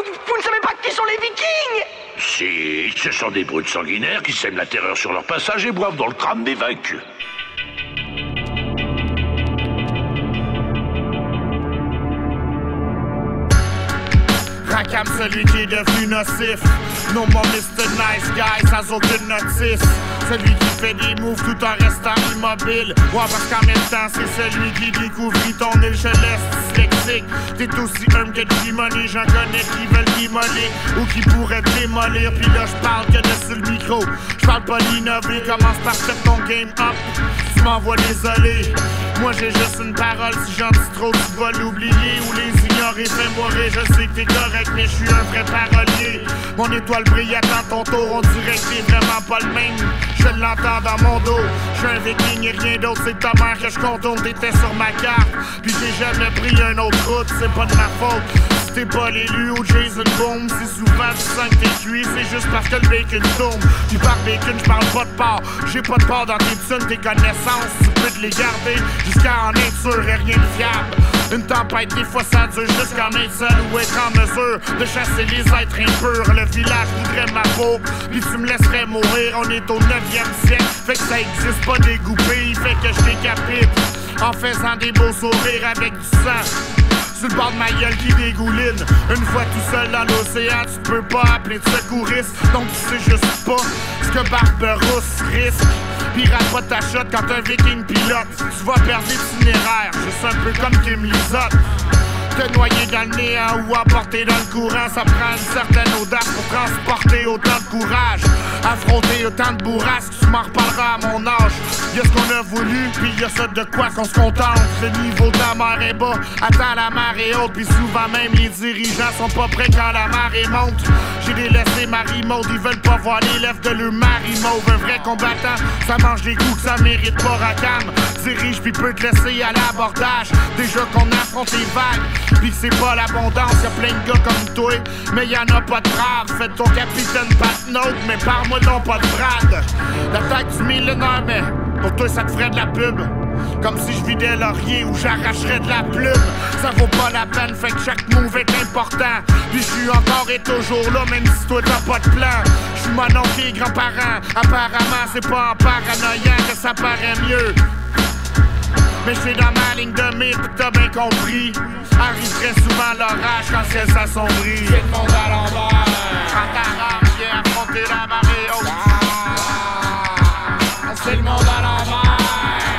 vous ne savez pas qui sont les Vikings? Si, ce sont des brutes sanguinaires qui sèment la terreur sur leur passage et boivent dans le crâne des vaincus. Rakam, celui qui est devenu nocif. Non, mon Mr. Nice Guy, sans aucune notice. Celui qui fait des moves tout en restant immobile. Ouais, parce qu'en même temps, c'est celui qui découvrit ton île. Je laisse dyslexique. T'es aussi homme que G-Money. J'en connais qui veulent démolir ou qui pourraient démolir. Puis là, j'parle que de sur le micro. J'parle pas d'innover. Commence par step ton game up. Tu m'envoies désolé. Moi j'ai juste une parole, si j'en dis trop tu vas l'oublier ou les ignorer, fais-moi rire, je sais que t'es correct mais je suis un vrai parolier. Mon étoile brille, attends ton tour, on dirait que t'es vraiment pas le même. Je l'entends dans mon dos, je suis un viking et rien d'autre, c'est ta mère que je contourne, t'étais sur ma carte. Puis j'ai jamais pris un autre route, c'est pas de ma faute. Si t'es pas l'élu ou Jason Bourne, si souvent tu sens que t'es cuit, c'est juste parce que le bacon tourne. Puis par bacon, j'parle pas de part, j'ai pas de part dans tes thunes, tes connaissances, tu peux te les garder. Jusqu'à en être sûr et rien de fiable. Une tempête, des fois ça dure jusqu'à en être seul ou être en mesure de chasser les êtres impurs. Le village voudrait ma peau, puis tu me laisserais mourir. On est au 9e siècle, fait que ça existe pas dégoupé. Fait que je décapite en faisant des beaux sourires avec du sang sur le bord de ma gueule qui dégouline. Une fois tout seul dans l'océan, tu peux pas appeler de secouriste. Donc tu sais juste pas ce que Barberousse risque. Pirate pas ta shot quand un viking pilote. Tu vas perdre l'itinéraire, juste un peu comme Kim Lizotte. Te noyer dans le néant ou emporter dans le courant, ça prend une certaine audace pour transporter autant de courage. Affronter autant de bourrasques, tu m'en reparleras à mon âge. Y'a ce qu'on a voulu, puis y'a ça de quoi qu'on se contente. Le niveau de la mer est bas, attends la mer est haute, puis souvent même les dirigeants sont pas prêts quand la marée monte. J'ai délaissé Marie-Maude, ils veulent pas voir les lèvres de leur Marie-Maude. Un vrai combattant, ça mange des coups que ça mérite pas racane. Dirige puis peut te laisser à l'abordage. Déjà qu'on affronte les vagues, pis c'est pas l'abondance, y'a plein de gars comme toi, mais y'en a pas de braves. Fais ton capitaine Patnaud, mais parle-moi donc pas de Brad. L'attaque du millénaire, mais pour toi ça te ferait de la pub. Comme si je vidais laurier ou j'arracherais de la plume. Ça vaut pas la peine, fait que chaque move est important. Puis je suis encore et toujours là, même si toi t'as pas de plan. Je suis mon oncle et grand-parent. Apparemment c'est pas en paranoïant que ça paraît mieux. Mais je suis dans ma ligne de mire, pis t'as bien compris. Arrive très souvent l'orage quand le ciel s'assombrit. C'est le monde à l'envers. Quand ta rame vient affronter la marée haute. C'est le monde à l'envers.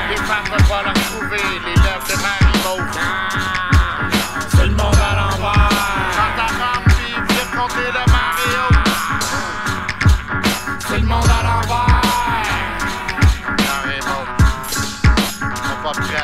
Les femmes veulent pas leur trouver les lèvres de Marie-Maude. C'est le monde à l'envers. Quand ta rame vient affronter la marée haute. C'est le monde à l'envers. Marie-Maude, ils sont pas prêts.